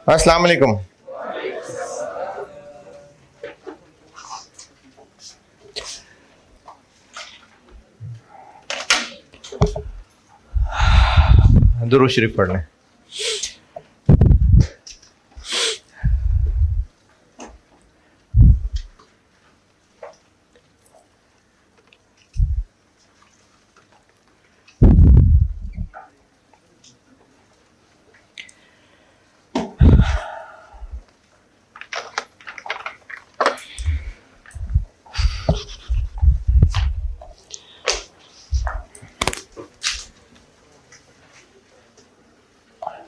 अस्सलाम वालेकुम। दुरूद शरीफ पढ़ लें।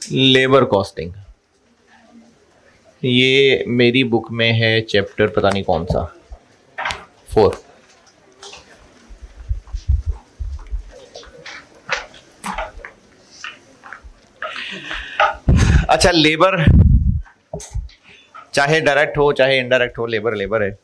लेबर कॉस्टिंग, ये मेरी बुक में है, चैप्टर पता नहीं कौन सा, 4। अच्छा, लेबर चाहे डायरेक्ट हो चाहे इनडायरेक्ट हो, लेबर लेबर है।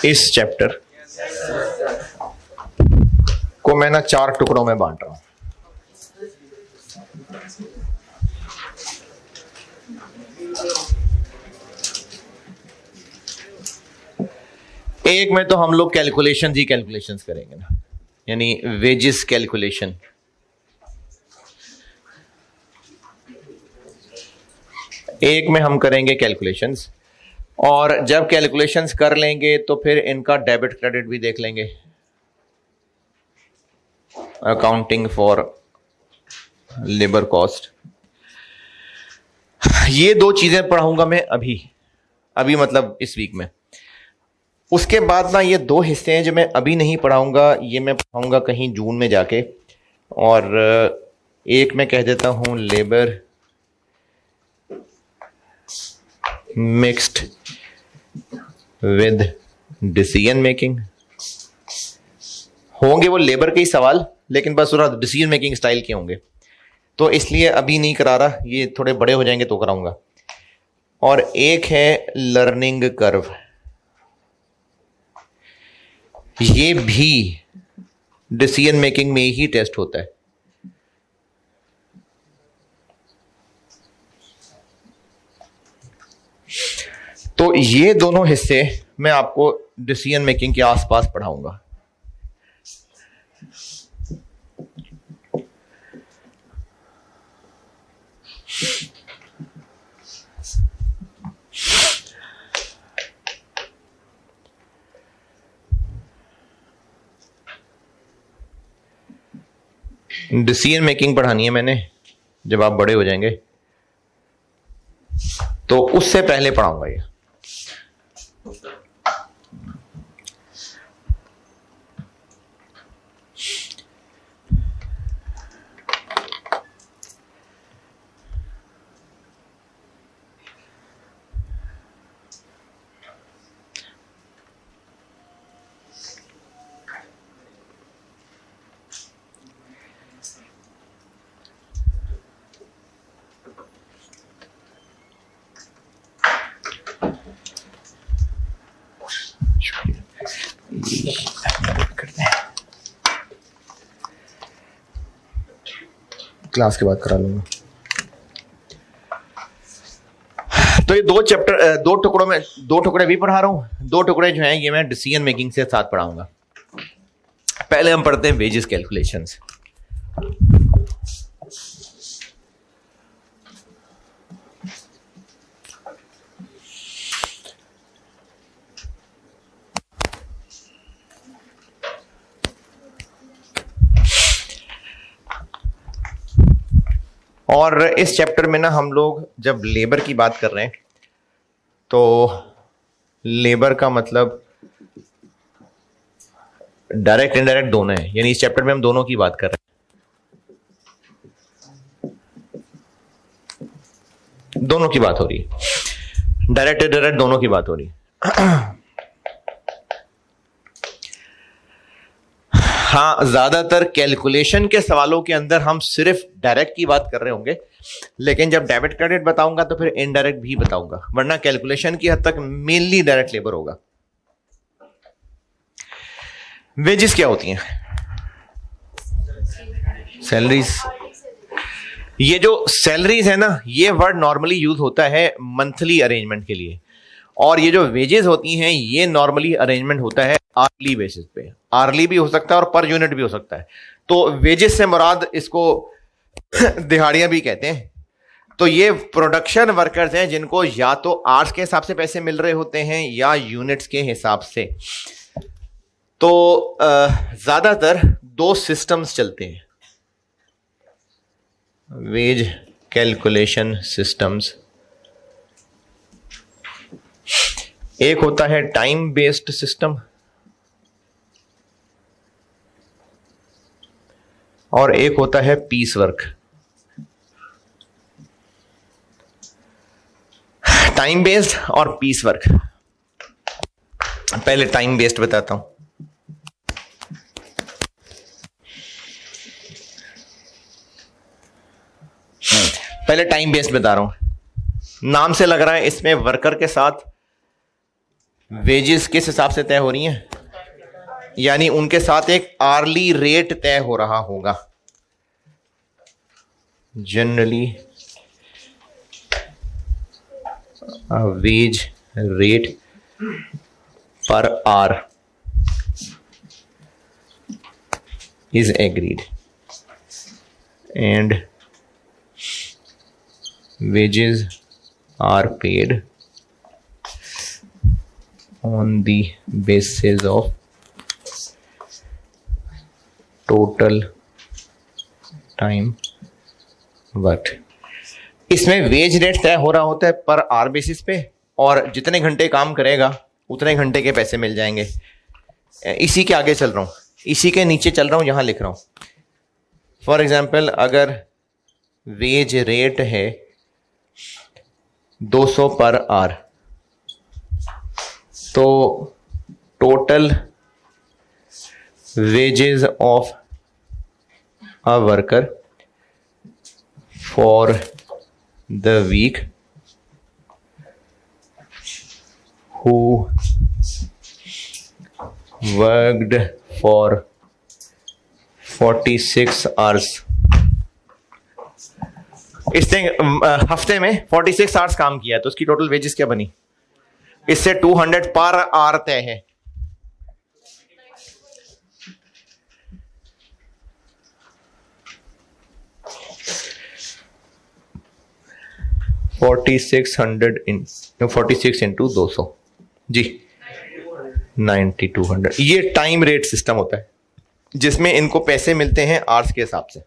इस चैप्टर को मैं ना 4 टुकड़ों में बांट रहा हूं। एक में तो हम लोग कैलकुलेशंस ही कैलकुलेशंस करेंगे ना, यानी वेजेस कैलकुलेशन। एक में हम करेंगे कैलकुलेशंस, और जब कैलकुलेशंस कर लेंगे तो फिर इनका डेबिट क्रेडिट भी देख लेंगे, अकाउंटिंग फॉर लेबर कॉस्ट। ये 2 चीजें पढ़ाऊंगा मैं अभी मतलब इस वीक में। उसके बाद ना ये 2 हिस्से हैं जो मैं अभी नहीं पढ़ाऊंगा, ये मैं पढ़ाऊंगा कहीं जून में जाके। और एक मैं कह देता हूं labour mixed with decision making. होंगे वो लेबर के ही सवाल, लेकिन बस थोड़ा डिसीजन मेकिंग स्टाइल के होंगे, तो इसलिए अभी नहीं करा रहा, ये थोड़े बड़े हो जाएंगे तो कराऊंगा। और एक है लर्निंग कर्व, ये भी डिसीजन मेकिंग में ही टेस्ट होता है। तो ये दोनों हिस्से मैं आपको डिसीजन मेकिंग के आसपास पढ़ाऊंगा। डिसीजन मेकिंग पढ़ानी है मैंने, जब आप बड़े हो जाएंगे तो उससे पहले पढ़ाऊंगा ये। क्लास के बाद करा लूंगा। तो ये दो चैप्टर दो टुकड़ों में, दो टुकड़े भी पढ़ा रहा हूं, दो टुकड़े जो हैं ये मैं डिसीजन मेकिंग से साथ पढ़ाऊंगा। पहले हम पढ़ते हैं वेजेस कैलकुलेशंस। और इस चैप्टर में ना हम लोग जब लेबर की बात कर रहे हैं तो लेबर का मतलब डायरेक्ट इनडायरेक्ट दोनों है, यानी इस चैप्टर में हम दोनों की बात कर रहे हैं, दोनों की बात हो रही है, डायरेक्ट इनडायरेक्ट दोनों की बात हो रही है। हाँ, ज्यादातर कैलकुलेशन के सवालों के अंदर हम सिर्फ डायरेक्ट की बात कर रहे होंगे, लेकिन जब डेबिट क्रेडिट बताऊंगा तो फिर इनडायरेक्ट भी बताऊंगा, वरना कैलकुलेशन की हद तक मेनली डायरेक्ट लेबर होगा। वेजेस क्या होती हैं? सैलरीज। ये जो सैलरीज है ना, ये वर्ड नॉर्मली यूज होता है मंथली अरेंजमेंट के लिए, और ये जो वेजेस होती हैं ये नॉर्मली अरेंजमेंट होता है आर्ली बेसिस पे। आर्ली भी हो सकता है और पर यूनिट भी हो सकता है। तो वेजेस से मुराद इसको दिहाड़ियां भी कहते हैं। तो ये प्रोडक्शन वर्कर्स हैं जिनको या तो आवर्स के हिसाब से पैसे मिल रहे होते हैं या यूनिट्स के हिसाब से। तो ज्यादातर दो सिस्टम्स चलते हैं वेज कैलकुलेशन सिस्टम्स। एक होता है टाइम बेस्ड सिस्टम और एक होता है पीस वर्क। टाइम बेस्ड और पीस वर्क। पहले टाइम बेस्ड बताता हूं। पहले टाइम बेस्ड बता रहा हूं। नाम से लग रहा है इसमें वर्कर के साथ वेजेस किस हिसाब से तय हो रही हैं, यानी उनके साथ एक आर्ली रेट तय हो रहा होगा। Generally wage rate per hour is agreed and wages are paid on the basis of total time worked। इसमें वेज रेट तय हो रहा होता है पर आवर बेसिस पे, और जितने घंटे काम करेगा उतने घंटे के पैसे मिल जाएंगे। इसी के आगे चल रहा हूं, इसी के नीचे चल रहा हूं, यहां लिख रहा हूं। फॉर एग्जाम्पल अगर वेज रेट है 200 पर आवर, तो total wages of a worker for the week who worked for 46 hours। इसने हफ्ते में 46 आवर्स काम किया तो उसकी टोटल वेजेस क्या बनी? इससे 200 पर आवर तय है। $46 इंटू 200 जी 9200। ये टाइम रेट सिस्टम होता है जिसमें इनको पैसे मिलते हैं आवर्स के हिसाब से।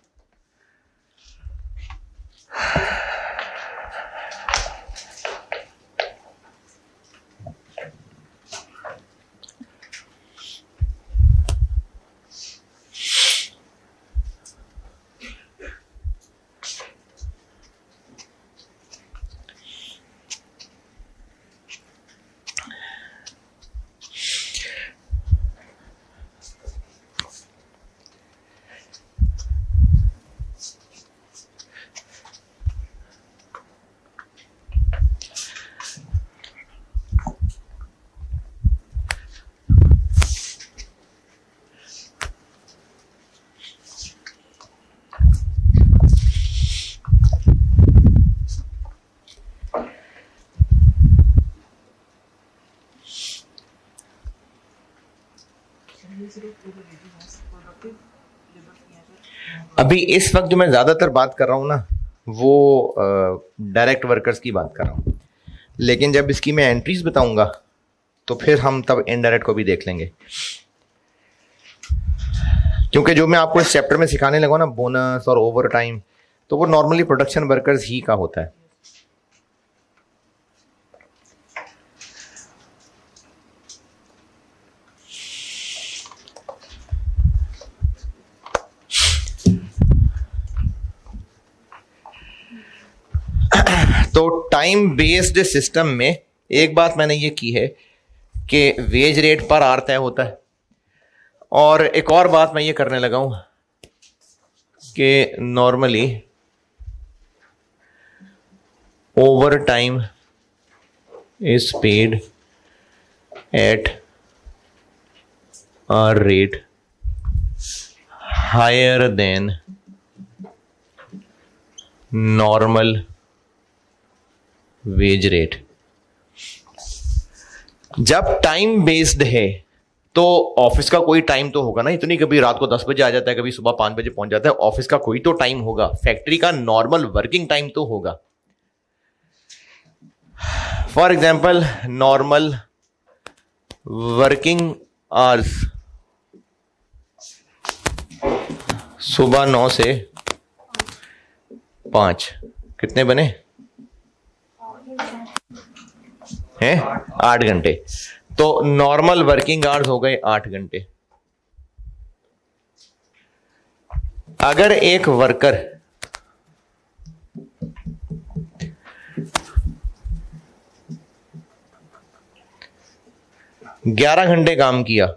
अभी इस वक्त जो मैं ज़्यादातर बात कर रहा हूँ ना, वो डायरेक्ट वर्कर्स की बात कर रहा हूँ, लेकिन जब इसकी मैं एंट्रीज बताऊंगा तो फिर हम तब इनडायरेक्ट को भी देख लेंगे, क्योंकि जो मैं आपको इस चैप्टर में सिखाने लगा ना, बोनस और ओवर टाइम, तो वो नॉर्मली प्रोडक्शन वर्कर्स ही का होता है। तो टाइम बेस्ड सिस्टम में एक बात मैंने ये की है कि वेज रेट पर आवर तय होता है, और एक और बात मैं ये करने लगा हूं कि normally over time is paid at a rate higher than normal wage rate. जब टाइम बेस्ड है तो ऑफिस का कोई टाइम तो होगा ना, इतनी कभी रात को 10 बजे आ जाता है, कभी सुबह 5 बजे पहुंच जाता है, ऑफिस का कोई तो टाइम होगा, फैक्ट्री का नॉर्मल वर्किंग टाइम तो होगा। For example normal working hours सुबह 9 से 5, कितने बने हैं? 8 घंटे। तो नॉर्मल वर्किंग आवर्स हो गए 8 घंटे। अगर एक वर्कर ग्यारह घंटे काम किया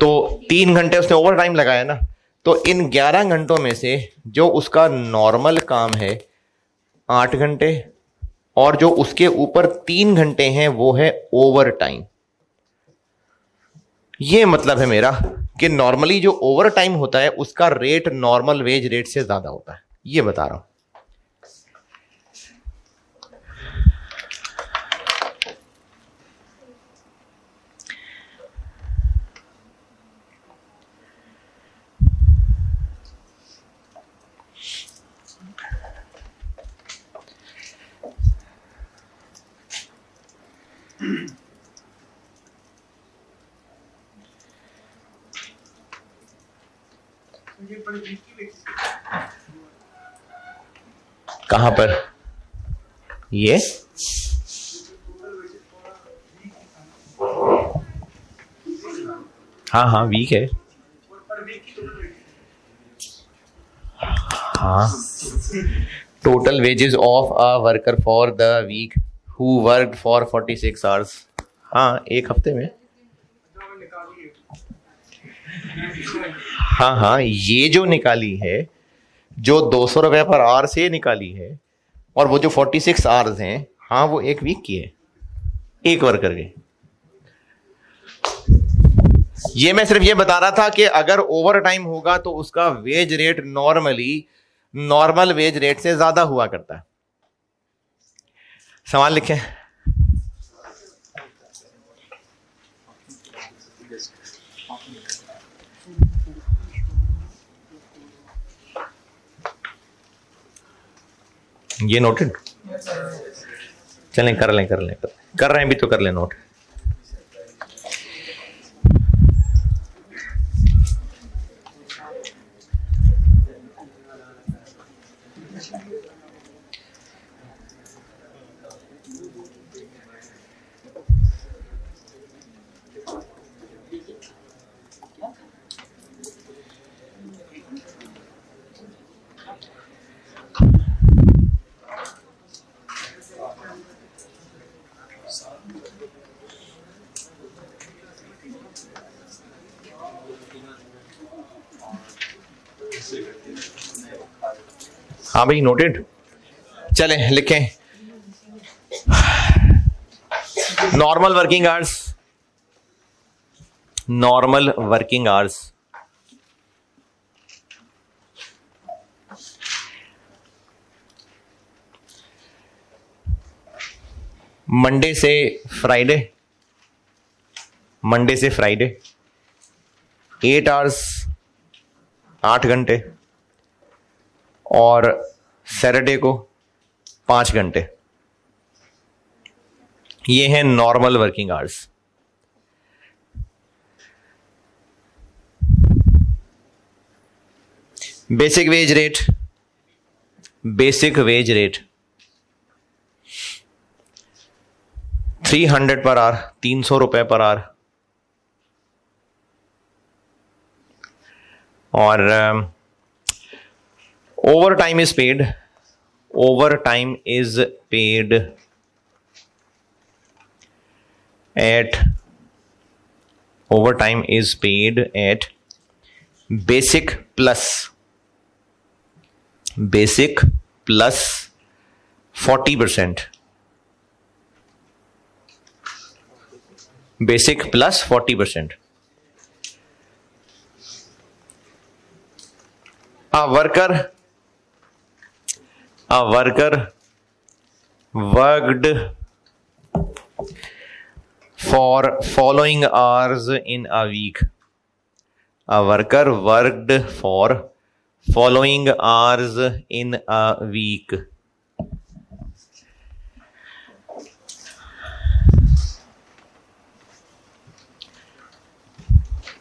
तो 3 घंटे उसने ओवर टाइम लगाया ना, तो इन 11 घंटों में से जो उसका नॉर्मल काम है 8 घंटे, और जो उसके ऊपर 3 घंटे हैं वो है ओवर टाइम। ये मतलब है मेरा कि नॉर्मली जो ओवर टाइम होता है उसका रेट नॉर्मल वेज रेट से ज्यादा होता है, ये बता रहा हूं। कहां पर ये? हाँ वीक है। हाँ, total wages of a worker for the week who worked for 46 hours. हाँ, एक हफ्ते में। हाँ, ये जो निकाली है, जो 200 रुपए पर आवर से निकाली है, और वो जो 46 आवर्स हैं, हाँ वो एक वीक की है, एक वर्कर के। ये मैं सिर्फ ये बता रहा था कि अगर ओवर टाइम होगा तो उसका wage rate normally normal wage rate से ज्यादा हुआ करता है। सवाल लिखें। ये नोटेड? चलें, कर लें कर रहे हैं भी तो कर लें नोट। हाँ भाई, नोटेड। चलें लिखें। Normal working hours, normal working hours Monday से फ्राइडे, मंडे से फ्राइडे 8 आवर्स, 8 घंटे, और सैटरडे को 5 घंटे। ये हैं normal working hours. Basic wage rate 300 per hour, 300 रुपए पर आवर। और over time is paid at basic plus 40%, basic plus 40%. A worker worked for following hours in a week. A worker worked for following hours in a week.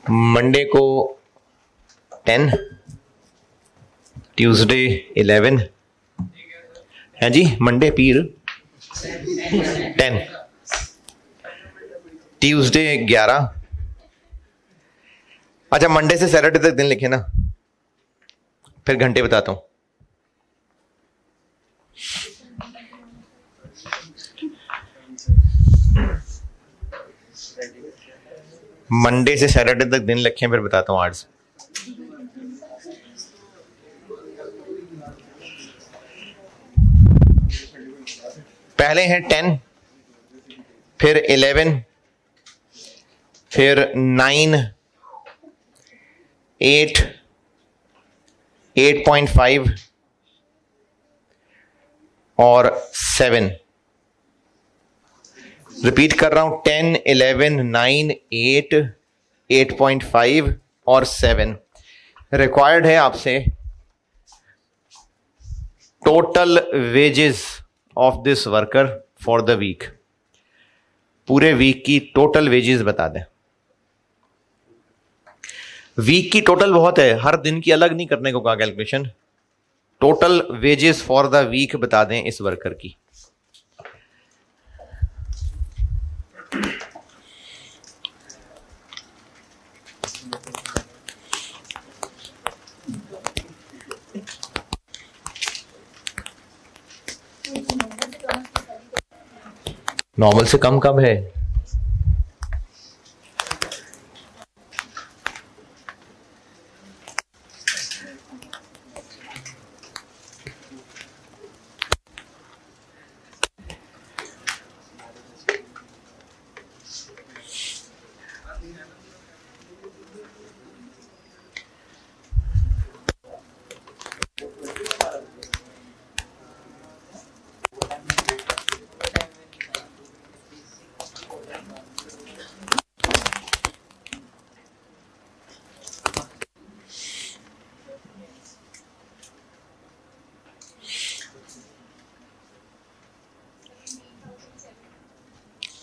Monday को 10, Tuesday 11 है जी, Monday पीर 10, Tuesday 11। अच्छा, Monday से Saturday तक दिन लिखे ना, फिर घंटे बताता हूं। मंडे से सैटरडे तक दिन लिखे, फिर बताता हूं आज। पहले हैं 10, फिर 11, फिर 9, 8, 8.5 और 7। रिपीट कर रहा हूं, 10, 11, 9, 8, 8.5 और 7। रिक्वायर्ड है आपसे total wages of this worker for the week. पूरे वीक की टोटल वेजेस बता दें। वीक की टोटल बहुत है, हर दिन की अलग नहीं करने को कहा calculation. Total wages for the week बता दें इस वर्कर की। नॉर्मल से कम कब है?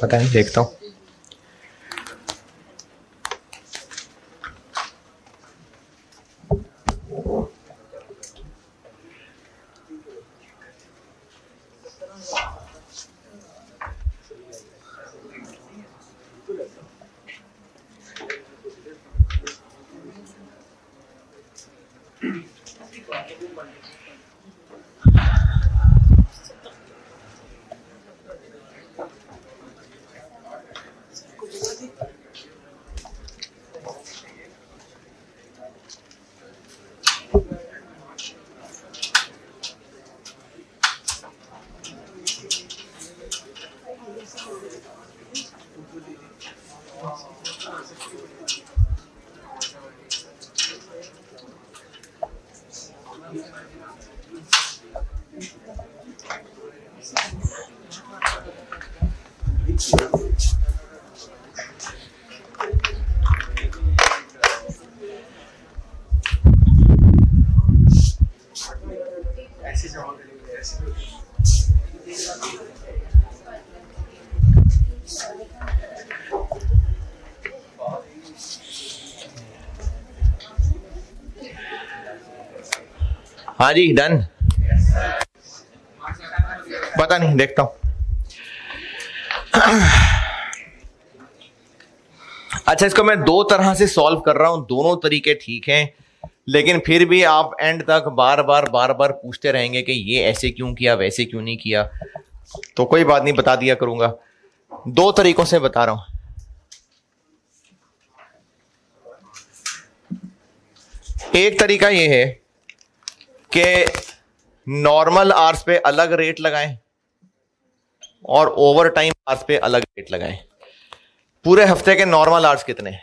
पता नहीं, देखता हूं। हाँ जी, डन। पता नहीं, देखता हूं। अच्छा, इसको मैं दो तरह से सॉल्व कर रहा हूं, दोनों तरीके ठीक हैं, लेकिन फिर भी आप एंड तक बार बार पूछते रहेंगे कि ये ऐसे क्यों किया, वैसे क्यों नहीं किया, तो कोई बात नहीं, बता दिया करूंगा। दो तरीकों से बता रहा हूं। एक तरीका ये है कि नॉर्मल आवर्स पे अलग रेट लगाएं और ओवर टाइम आवर्स पे अलग रेट लगाएं। पूरे हफ्ते के नॉर्मल आवर्स कितने हैं?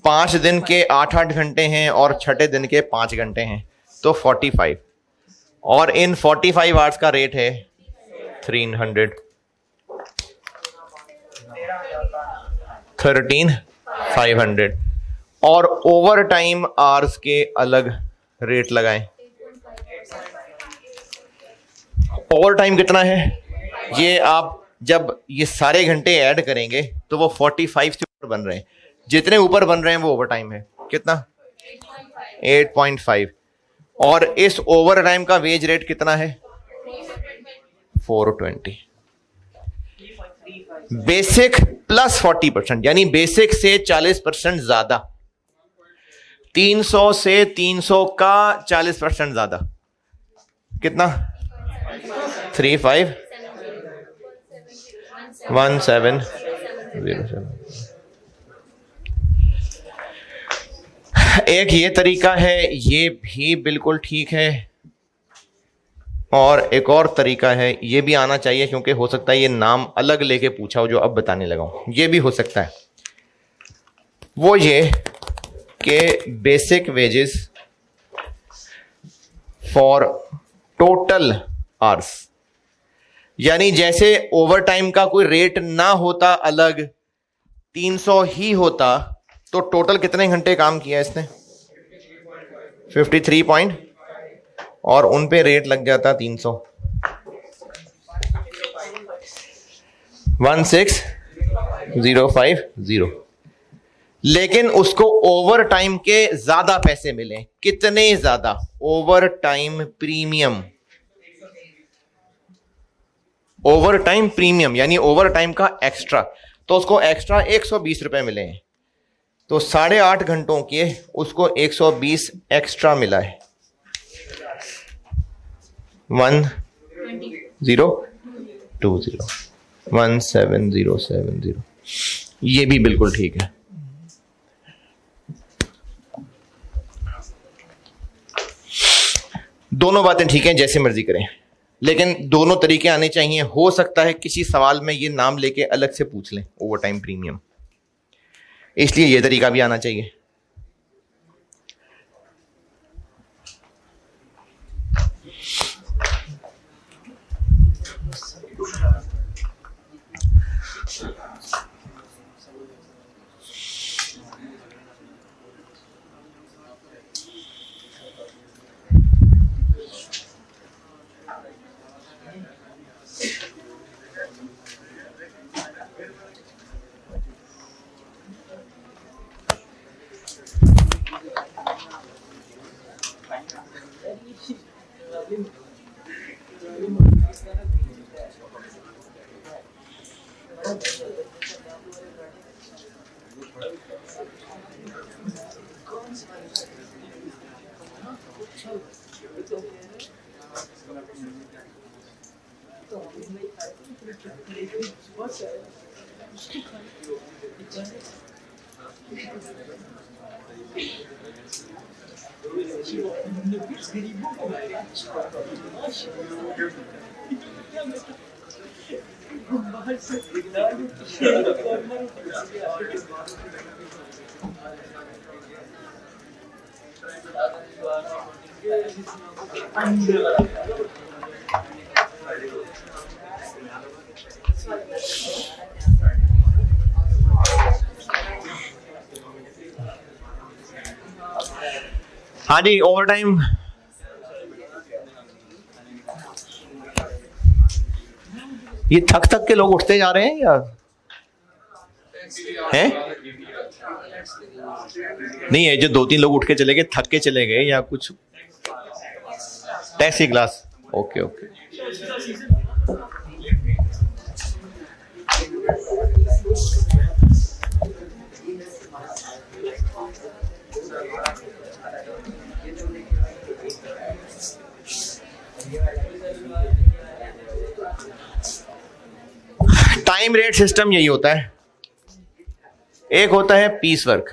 5 दिन के 8-8 घंटे हैं और छठे दिन के 5 घंटे हैं, तो 45। और इन 45 आवर्स का रेट है 300, 13,500। और ओवर टाइम आवर्स के अलग रेट लगाएं। ओवर टाइम कितना है? ये आप जब ये सारे घंटे ऐड करेंगे तो वो 45 से ऊपर बन रहे हैं। जितने ऊपर बन रहे हैं वो ओवर टाइम है। कितना? 8.5। और इस ओवर टाइम का वेज रेट कितना है? 420। बेसिक प्लस 40%, यानी बेसिक से 40% ज्यादा। 300 से 300 का 40% ज्यादा। कितना? 351707। एक ये तरीका है, ये भी बिल्कुल ठीक है। और एक और तरीका है, ये भी आना चाहिए, क्योंकि हो सकता है ये नाम अलग लेके पूछा हो जो अब बताने लगा हूं। ये भी हो सकता है। वो ये कि basic wages for total hours, यानी जैसे ओवर टाइम का कोई रेट ना होता अलग, 300 ही होता, तो टोटल कितने घंटे काम किया इसने? 53 पॉइंट, और उन पे रेट लग जाता 300। 16,050। लेकिन उसको ओवर टाइम के ज्यादा पैसे मिले। कितने ज्यादा? Over time premium. Over time premium यानी ओवर टाइम का एक्स्ट्रा, तो उसको एक्स्ट्रा 120 रुपए मिले हैं। तो 8.5 घंटों के उसको 120 एक्स्ट्रा मिला है। 17070 ये भी बिल्कुल ठीक है। दोनों बातें ठीक हैं, जैसे मर्जी करें, लेकिन दोनों तरीके आने चाहिए। हो सकता है किसी सवाल में ये नाम लेके अलग से पूछ लें, ओवर टाइम प्रीमियम, इसलिए ये तरीका भी आना चाहिए। हाँ जी, ओवर टाइम ये थक थक के लोग उठते जा रहे हैं या हैं? नहीं है, जो 2-3 लोग उठ के चले गए, थक के चले गए या कुछ? Taxi class, okay okay. Time rate system यही होता है। एक होता है piece work.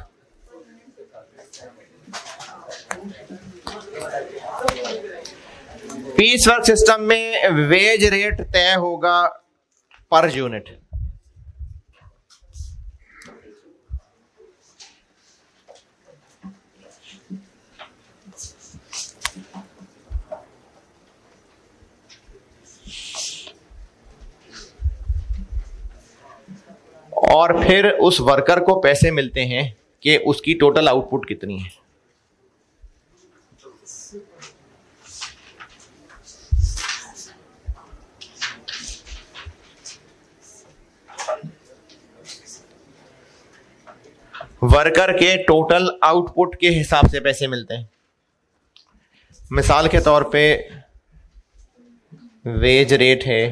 Piece work system में वेज रेट तय होगा पर यूनिट। और फिर उस वर्कर को पैसे मिलते हैं कि उसकी टोटल आउटपुट कितनी है। वर्कर के टोटल आउटपुट के हिसाब से पैसे मिलते हैं। मिसाल के तौर पे वेज रेट है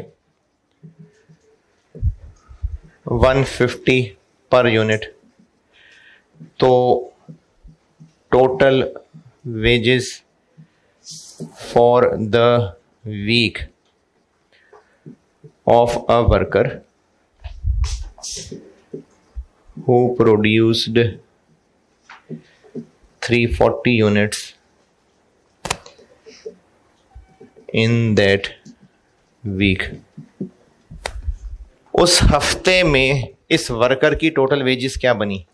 150 पर यूनिट, तो total wages for the week of a worker who produced 340 units in that week, उस हफ्ते में इस वर्कर की टोटल वेजेस क्या बनी?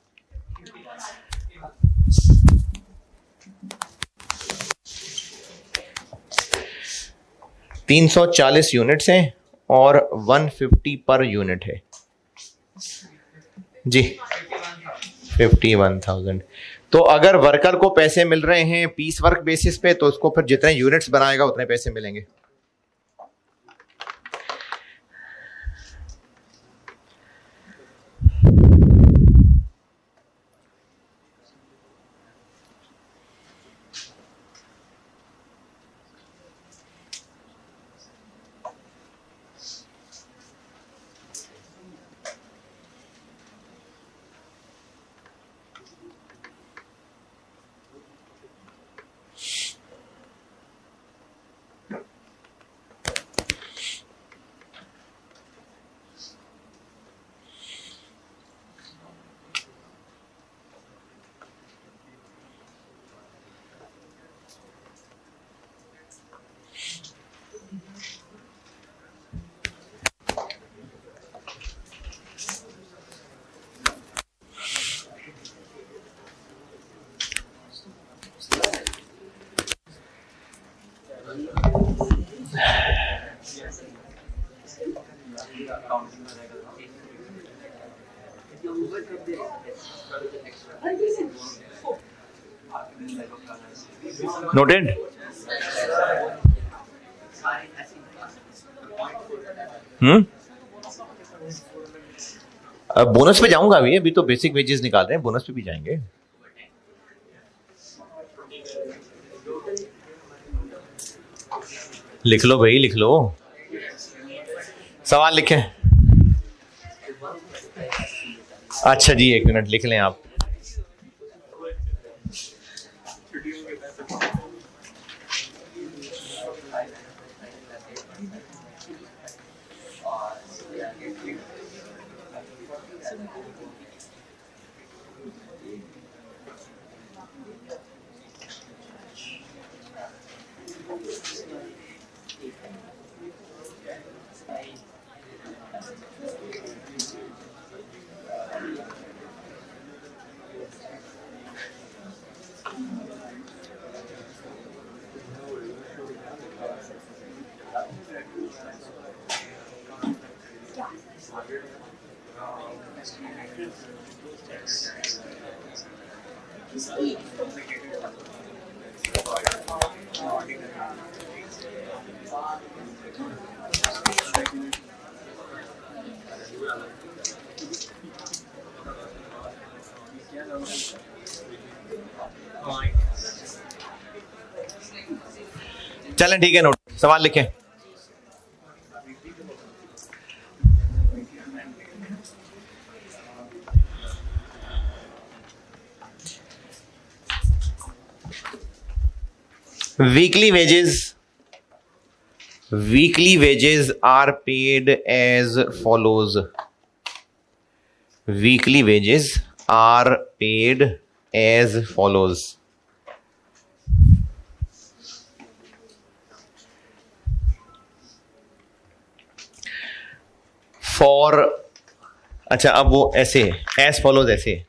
$340 यूनिट्स हैं और 150 पर यूनिट है जी, 51,000। तो अगर वर्कर को पैसे मिल रहे हैं पीस वर्क बेसिस पे, तो उसको फिर जितने यूनिट्स बनाएगा उतने पैसे मिलेंगे। नोटेड। बोनस पे जाऊंगा अभी तो बेसिक वेजेस निकाल रहे हैं, बोनस पे भी जाएंगे। लिख लो भाई, लिख लो, सवाल लिखें। अच्छा जी, 1 मिनट लिख लें आप। चलें ठीक है, नोट सवाल लिखें। Weekly wages are paid as follows. Weekly wages are paid as follows. For अच्छा, अब वो ऐसे as follows ऐसे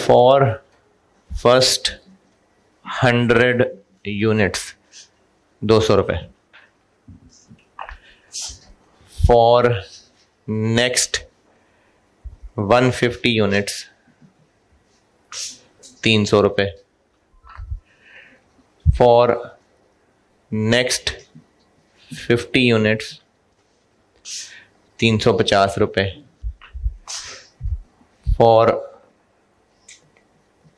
for first 100 units 200 रुपए, for next 150 units 300 रुपए, for next 50 units 350 रुपए, for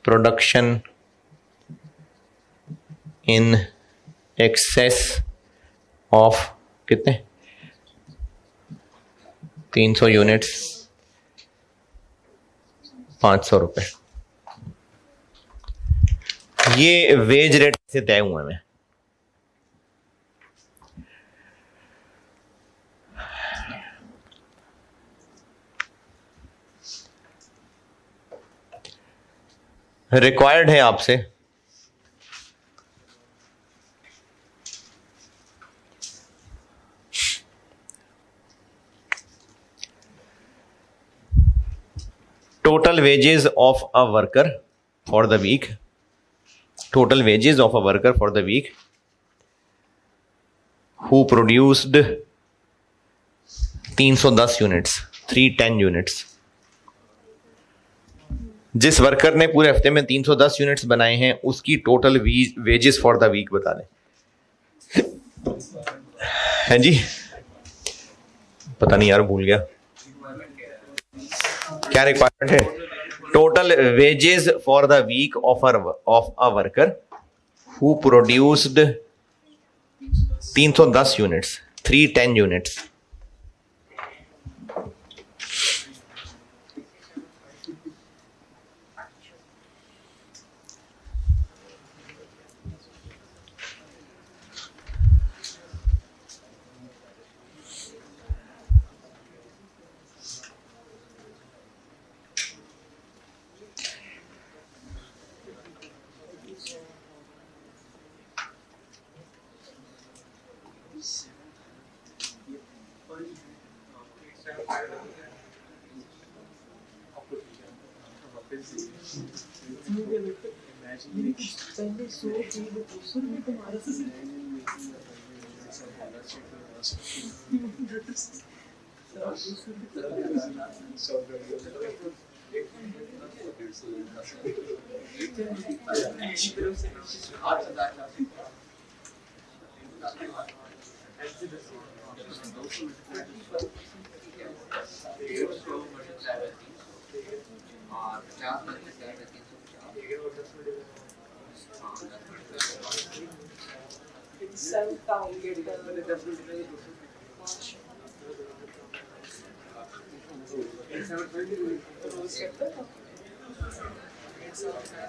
production in excess of कितने 300 यूनिट्स 500 रुपए। ये वेज रेट से तय हुए हैं। रिक्वायर्ड है आपसे total wages of a worker for the week, total wages of a worker for the week who produced 310 units 310 units. जिस वर्कर ने पूरे हफ्ते में 310 यूनिट्स बनाए हैं उसकी total wages for the week बता दें। हैं जी, पता नहीं यार, भूल गया क्या रिक्वायरमेंट है। Total wages for the week of a worker who produced 310 units 310 units.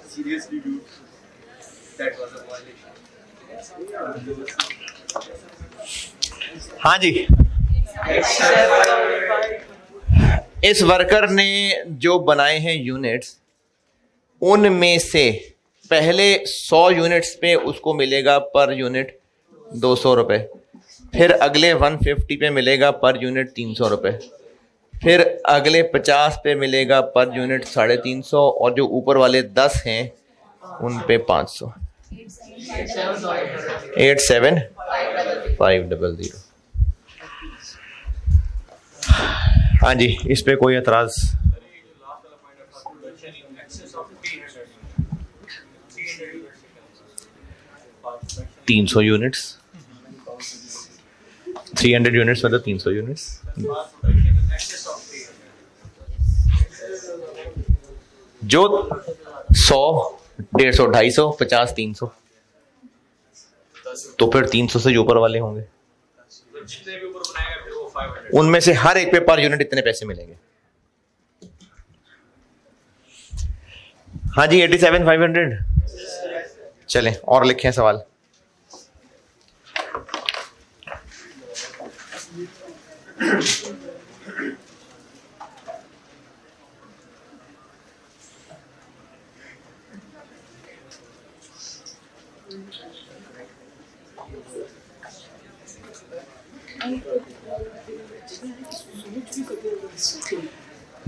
Seriously, dude, that was a violation. हाँ जी, इस वर्कर ने जो बनाए हैं यूनिट्स उनमें से पहले 100 यूनिट्स पे उसको मिलेगा पर यूनिट 200 रुपए, फिर अगले 150 पे मिलेगा पर यूनिट 300 रुपए, फिर अगले 50 पे मिलेगा पर यूनिट 350 और जो ऊपर वाले 10 हैं उन पे 500। 87500। हाँ जी, इस पे कोई एतराज? $300 यूनिट्स 300 यूनिट्स मतलब 300 यूनिट्स। Excess of 300. जो 100, 150, 250, 50, 300, तो फिर 300 से जो ऊपर वाले होंगे तो जितने भी ऊपर बनाएगा फिर वो 500. उनमें से हर एक पे पर यूनिट इतने पैसे मिलेंगे। हाँ जी 87,500। चलें और लिखें सवाल।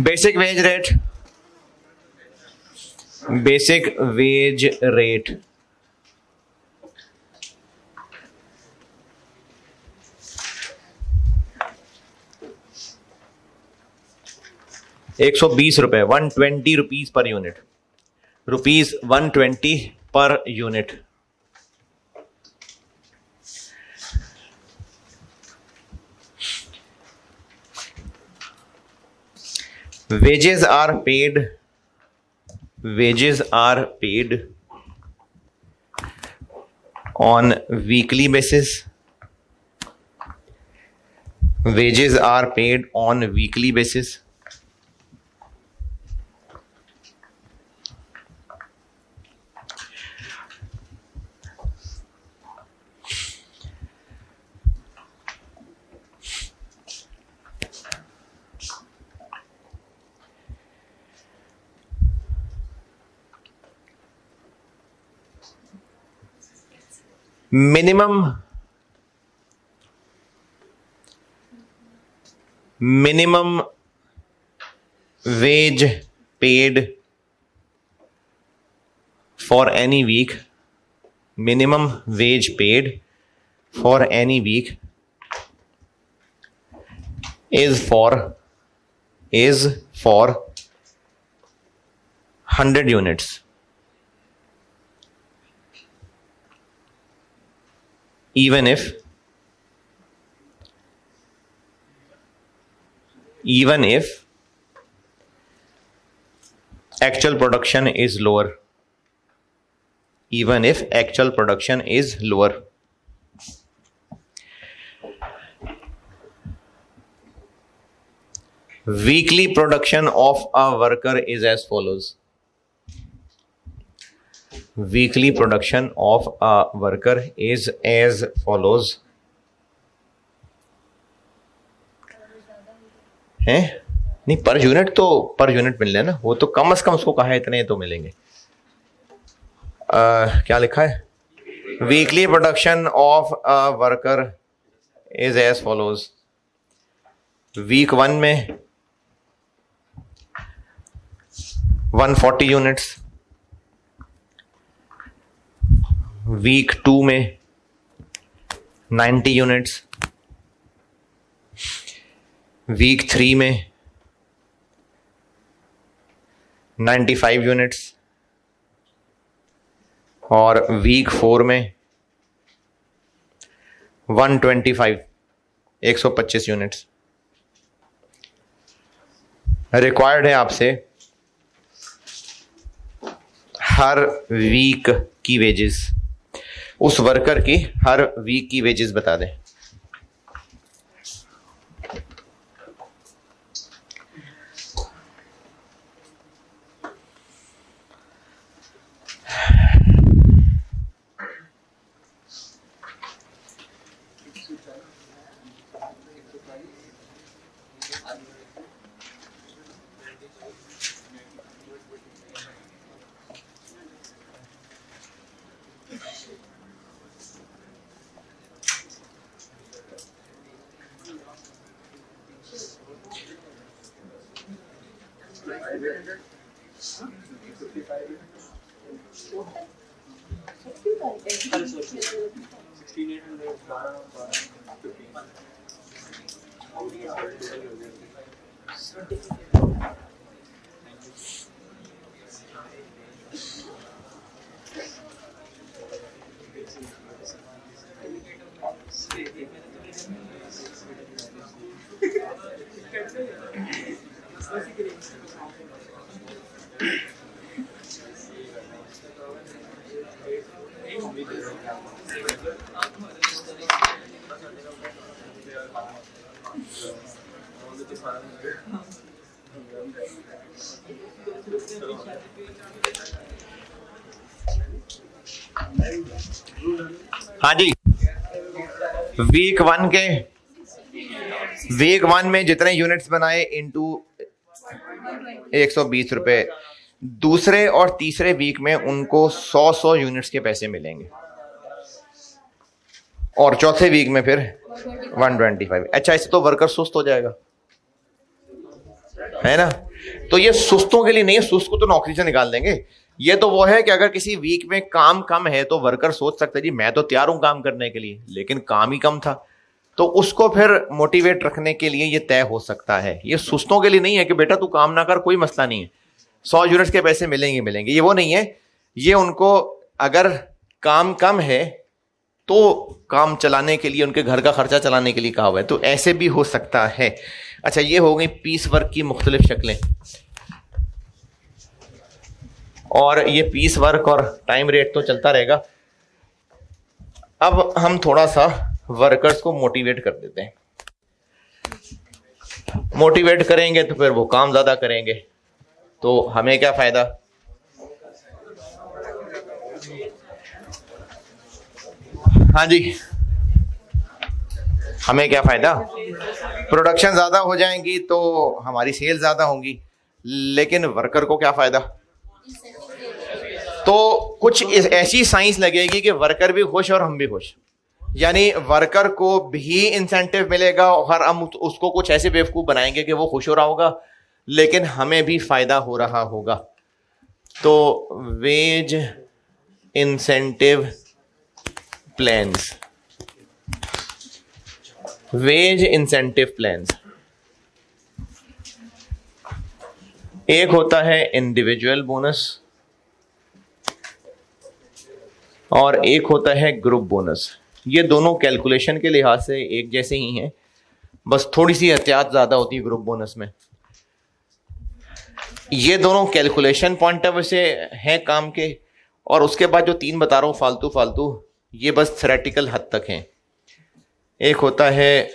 Basic wage rate, basic wage rate ₹120, 120 rupees per unit, ₹120 per unit. Wages are paid on weekly basis. Wages are paid on weekly basis. minimum wage paid for any week, minimum wage paid for any week is for 100 units. Even if actual production is lower, weekly production of a worker is as follows. Weekly production of a worker is as follows. हैं नहीं, पर unit तो per unit मिल रहे ना, वो तो कम से कम उसको कहा है इतने तो मिलेंगे। क्या लिखा है? Weekly production of a worker is as follows. Week 1 में 140 यूनिट्स, वीक 2 में 90 यूनिट्स, वीक 3 में 95 यूनिट्स और वीक 4 में 125 यूनिट्स। रिक्वायर्ड है आपसे हर वीक की वेजेस, उस वर्कर की हर वीक की वेजेस बता दें। हाँ जी, वीक वन में जितने यूनिट्स बनाए इनटू 120 रुपए, दूसरे और तीसरे वीक में उनको 100 यूनिट्स के पैसे मिलेंगे, और चौथे वीक में फिर 125। अच्छा, इससे तो वर्कर सुस्त हो जाएगा, है ना। तो ये सुस्तों के लिए नहीं है, सुस्त को तो नौकरी से निकाल देंगे। ये तो वो है कि अगर किसी वीक में काम कम है तो वर्कर सोच सकते जी मैं तो तैयार हूं काम करने के लिए, लेकिन काम ही कम था, तो उसको फिर मोटिवेट रखने के लिए ये तय हो सकता है। ये सुस्तों के लिए नहीं है कि बेटा तू काम ना कर, कोई मसला नहीं है, 100 यूनिट्स के पैसे मिलेंगे, ये वो नहीं है। ये उनको अगर काम कम है तो काम चलाने के लिए, उनके घर का खर्चा चलाने के लिए कहा हुआ है, तो ऐसे भी हो सकता है। अच्छा, ये हो गई पीस वर्क की मुख्तलिफ शक्लें, और ये पीस वर्क और टाइम रेट तो चलता रहेगा। अब हम थोड़ा सा वर्कर्स को मोटिवेट कर देते हैं। मोटिवेट करेंगे तो फिर वो काम ज्यादा करेंगे, तो हमें क्या फायदा। हाँ जी, हमें क्या फायदा। प्रोडक्शन ज्यादा हो जाएंगी तो हमारी सेल ज्यादा होंगी, लेकिन वर्कर को क्या फायदा। तो कुछ ऐसी साइंस लगेगी कि वर्कर भी खुश और हम भी खुश, यानी वर्कर को भी इंसेंटिव मिलेगा और हम उसको कुछ ऐसे बेवकूफ बनाएंगे कि वो खुश हो रहा होगा, लेकिन हमें भी फायदा हो रहा होगा। तो wage incentive plans, wage incentive plans, एक होता है इंडिविजुअल बोनस और एक होता है ग्रुप बोनस। ये दोनों कैलकुलेशन के लिहाज से एक जैसे ही हैं, बस थोड़ी सी एहतियात ज्यादा होती है ग्रुप बोनस में। ये दोनों कैलकुलेशन पॉइंट ऑफ व्यू से हैं काम के, और उसके बाद जो तीन बता रहा हूं फालतू फालतू, ये बस थ्योरेटिकल हद तक हैं। एक होता है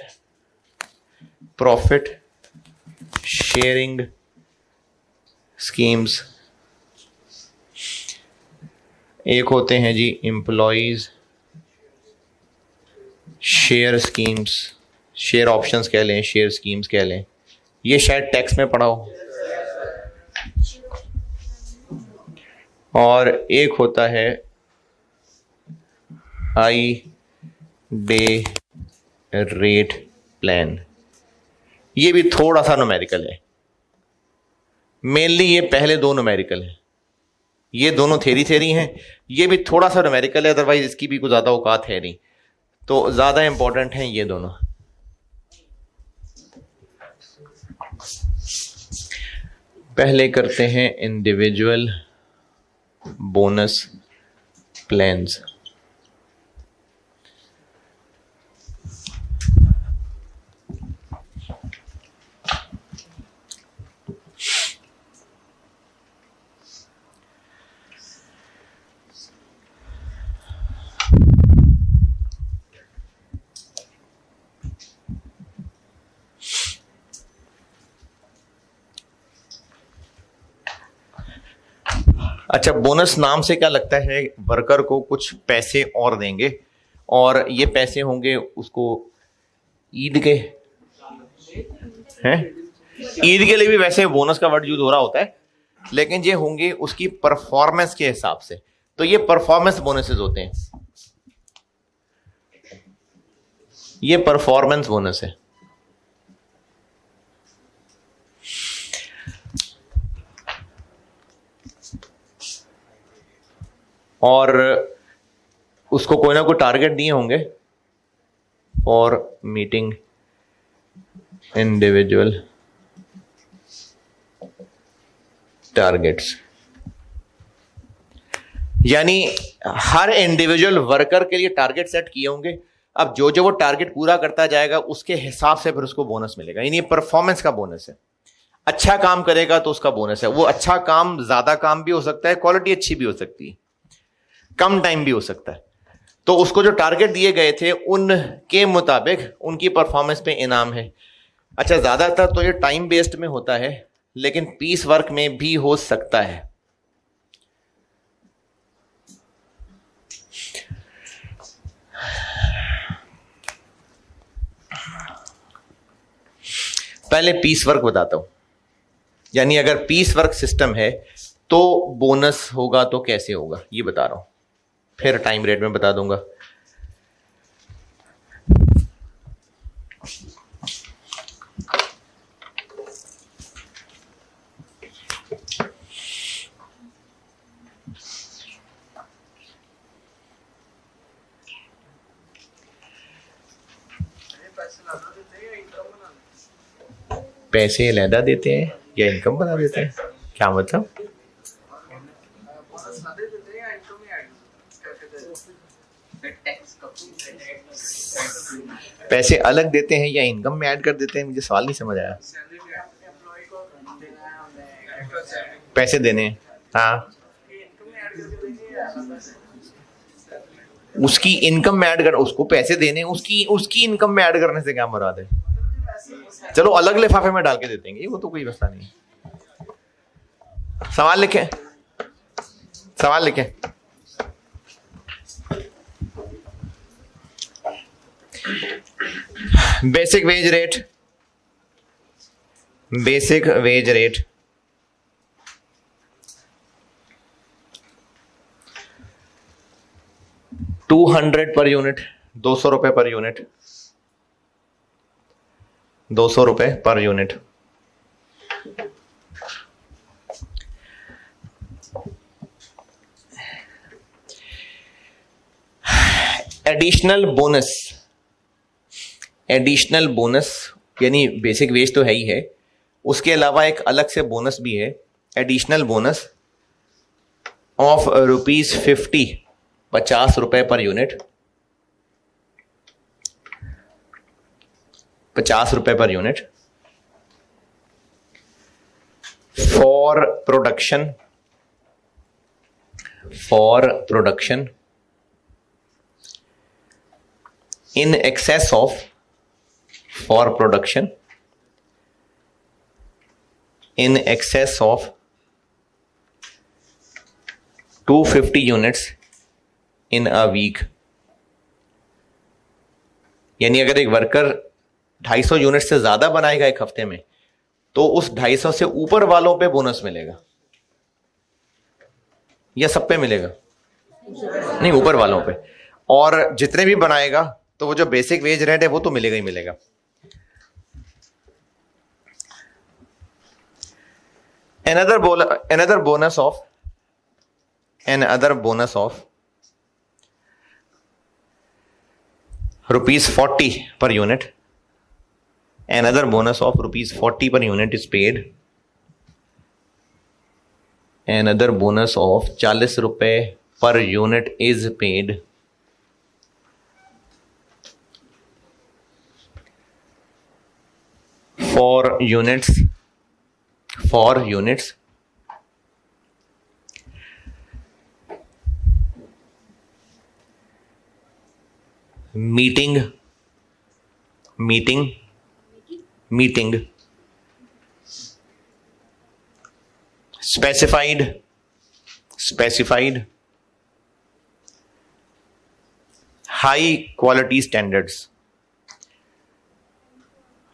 प्रॉफिट शेयरिंग स्कीम्स, एक होते हैं जी employees share schemes, share options कह लें, शेयर स्कीम्स कह लें, ये शायद टैक्स में पढ़ा हो। और एक होता है हाई डे रेट प्लान, ये भी थोड़ा सा न्यूमेरिकल है, मेनली ये पहले दो न्यूमेरिकल है, ये दोनों थेरी हैं, ये भी थोड़ा सा न्यूमेरिकल है, अदरवाइज इसकी भी कुछ ज्यादा औकात है नहीं, तो ज्यादा इंपॉर्टेंट हैं ये दोनों। पहले करते हैं इंडिविजुअल बोनस प्लान्स। अच्छा, बोनस नाम से क्या लगता है, वर्कर को कुछ पैसे और देंगे, और ये पैसे होंगे उसको ईद के हैं, ईद के लिए भी वैसे बोनस का वर्ड यूज हो रहा होता है, लेकिन ये होंगे उसकी परफॉर्मेंस के हिसाब से, तो ये परफॉर्मेंस बोनसेस होते हैं, ये परफॉर्मेंस बोनस है। और उसको कोई ना कोई टारगेट दिए होंगे और मीटिंग इंडिविजुअल टारगेट्स, यानी हर इंडिविजुअल वर्कर के लिए टारगेट सेट किए होंगे, अब जो जो वो टारगेट पूरा करता जाएगा उसके हिसाब से फिर उसको बोनस मिलेगा, यानी परफॉर्मेंस का बोनस है। अच्छा काम करेगा तो उसका बोनस है। वो अच्छा काम, ज्यादा काम भी हो सकता है, क्वालिटी अच्छी भी हो सकती है, कम टाइम भी हो सकता है। तो उसको जो टारगेट दिए गए थे उनके मुताबिक उनकी परफॉर्मेंस पे इनाम है। अच्छा, ज्यादातर तो ये टाइम बेस्ड में होता है, लेकिन पीस वर्क में भी हो सकता है। पहले पीस वर्क बताता हूं, यानी अगर पीस वर्क सिस्टम है तो बोनस होगा तो कैसे होगा ये बता रहा हूं, फिर टाइम रेट में बता दूंगा। पैसे लहदा देते हैं या इनकम बना देते हैं, क्या मतलब? पैसे अलग देते हैं या इनकम में ऐड कर देते हैं, मुझे सवाल नहीं समझ आया। पैसे देने, हाँ, उसकी इनकम में ऐड कर, उसको पैसे देने, उसकी इनकम में ऐड करने से क्या मुराद है? चलो अलग लिफाफे में डाल के दे देंगे, वो तो कोई मसला नहीं। सवाल लिखें, सवाल लिखें। Basic wage rate, basic wage rate $200 per unit, 200 रुपए पर यूनिट, 200 रुपए per unit. Additional bonus, additional bonus यानी बेसिक वेज तो है ही है, उसके अलावा एक अलग से बोनस भी है, एडिशनल बोनस ऑफ ₹50, 50 रुपए पर यूनिट, 50 रुपए per unit for production, for production in excess of, for production in excess of 250 units in a week। यानी अगर एक वर्कर 250 यूनिट से ज्यादा बनाएगा एक हफ्ते में तो उस 250 से ऊपर वालों पे बोनस मिलेगा, या सब पे मिलेगा? नहीं, ऊपर वालों पे। और जितने भी बनाएगा तो वो जो बेसिक वेज रेट है वो तो मिलेगा ही मिलेगा। another bonus of ₹40 per unit, another bonus of ₹40 per unit is paid, another bonus of 40 रुपए per unit is paid for units meeting specified high quality standards,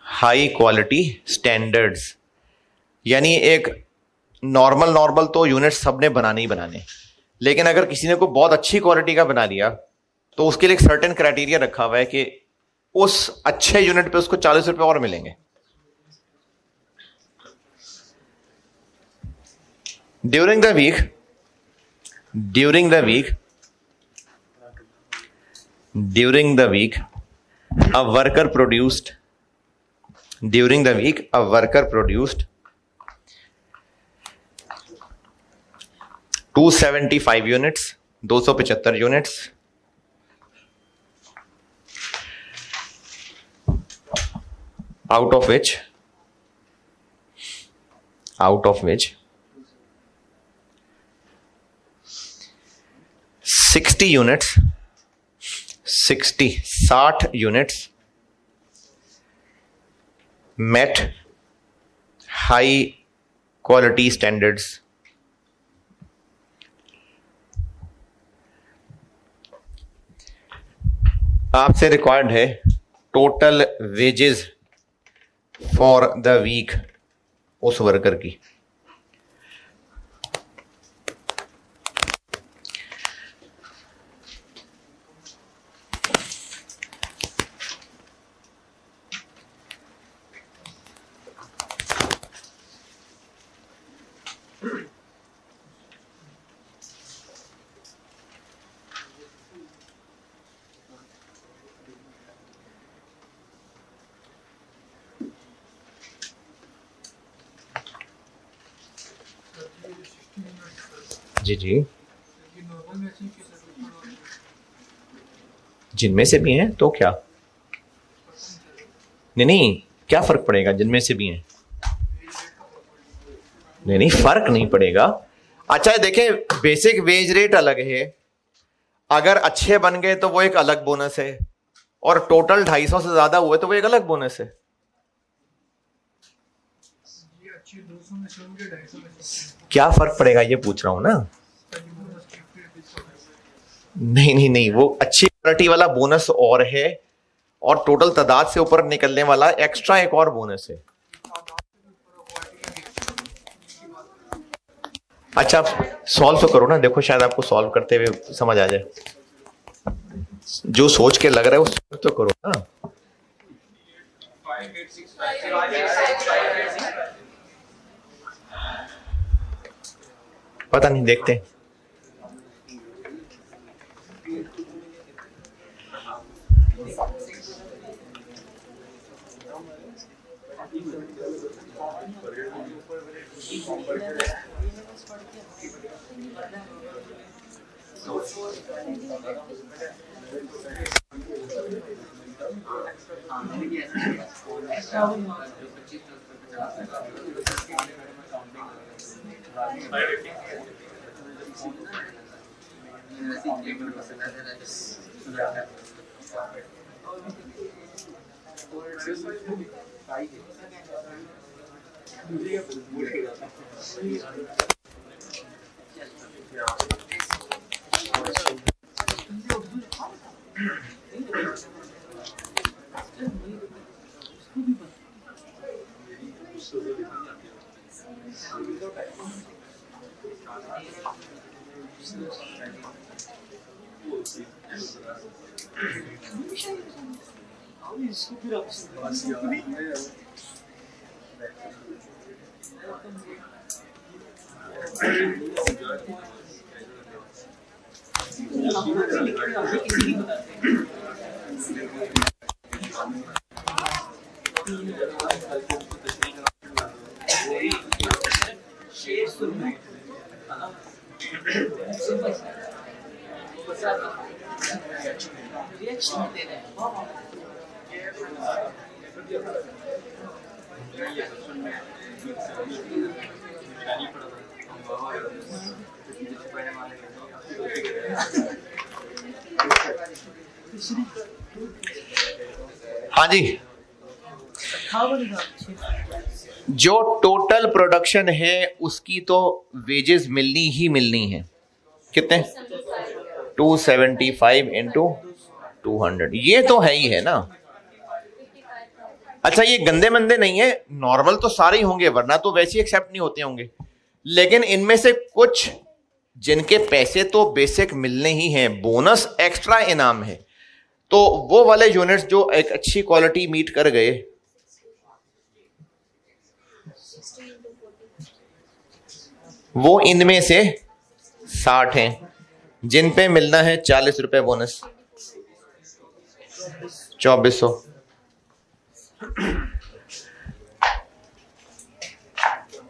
high quality standards. यानी एक normal तो unit सबने बनाने ही बनाने, लेकिन अगर किसी ने को बहुत अच्छी क्वालिटी का बना दिया तो उसके लिए एक सर्टेन क्राइटेरिया रखा हुआ है कि उस अच्छे यूनिट पे उसको 40 रुपए और मिलेंगे। During the week a worker produced 275 units, 275 units out of which 60 units 60 units met high quality standards. आपसे रिक्वायर्ड है total wages for the week उस वर्कर की। जी जी, जिनमें से भी हैं तो क्या, नहीं क्या फर्क पड़ेगा जिनमें से भी हैं, नहीं फर्क नहीं पड़ेगा। अच्छा देखें, बेसिक वेज रेट अलग है, अगर अच्छे बन गए तो वो एक अलग बोनस है, और टोटल 250 से ज्यादा हुए तो वो एक अलग बोनस है। क्या फर्क पड़ेगा ये पूछ रहा हूं ना। नहीं वो अच्छी क्वालिटी वाला बोनस और है, और टोटल तादाद से ऊपर निकलने वाला एक्स्ट्रा एक और बोनस है। अच्छा सॉल्व तो करो ना, देखो शायद आपको सॉल्व करते हुए समझ आ जाए। जो सोच के लग रहा है वो सॉल्व तो करो ना। पता नहीं, देखते हैं। हाँ जी, जो टोटल प्रोडक्शन है उसकी तो वेजेस मिलनी ही मिलनी है। कितने? 275 इंटू 200, ये तो है ही है ना। अच्छा ये गंदे मंदे नहीं है, नॉर्मल तो सारे ही होंगे, वरना तो वैसे ही एक्सेप्ट नहीं होते होंगे, लेकिन इनमें से कुछ जिनके पैसे तो बेसिक मिलने ही हैं, बोनस एक्स्ट्रा इनाम है, तो वो वाले यूनिट्स जो एक अच्छी क्वालिटी मीट कर गए, वो इनमें से 60 हैं जिन पे मिलना है 40 रुपए बोनस, 2400।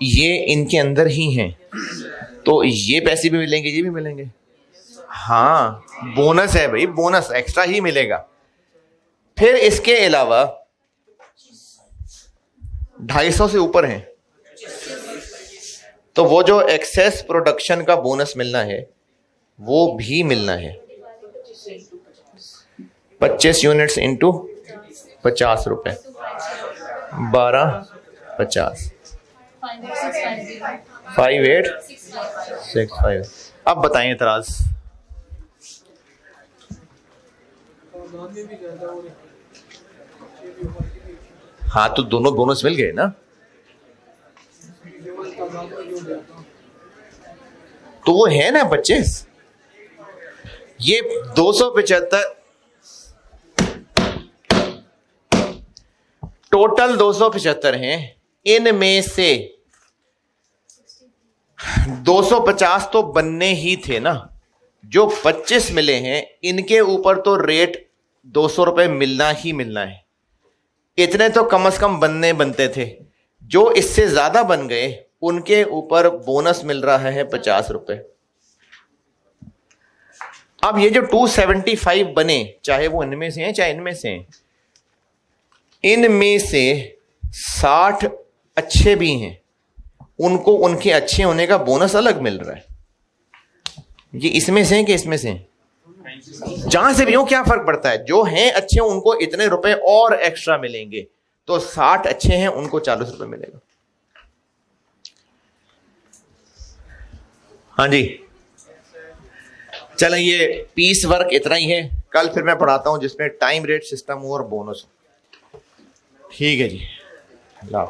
ये इनके अंदर ही हैं, तो ये पैसे भी मिलेंगे, ये भी मिलेंगे। हाँ बोनस है भाई, बोनस एक्स्ट्रा ही मिलेगा। फिर इसके अलावा 250 से ऊपर हैं तो वो जो एक्सेस प्रोडक्शन का बोनस मिलना है वो भी मिलना है। 25 यूनिट्स इंटू 50 रुपए, 1250, 5865। अब बताइए तराज। हाँ तो दोनों बोनस मिल गए ना। तो वो है ना 25, ये 275, टोटल 275 हैं। इनमें से 250 तो बनने ही थे ना, जो 25 मिले हैं इनके ऊपर तो रेट 200 रुपए मिलना ही मिलना है। इतने तो कम से कम बनते थे। जो इससे ज्यादा बन गए उनके ऊपर बोनस मिल रहा है 50 रुपए। अब ये जो 275 बने, चाहे वो इनमें से हैं चाहे इनमें से हैं, इनमें से 60 अच्छे भी हैं, उनको उनके अच्छे होने का बोनस अलग मिल रहा है। ये इसमें से हैं कि इसमें से हैं? जहां से भी हो क्या फर्क पड़ता है, जो हैं अच्छे उनको इतने रुपए और एक्स्ट्रा मिलेंगे। तो 60 अच्छे हैं उनको 40 रुपए मिलेगा। हाँ जी, चलें, ये पीस वर्क इतना ही है। कल फिर मैं पढ़ाता हूं जिसमें टाइम रेट सिस्टम हो और बोनस हो। ठीक है जी, अल्लाह।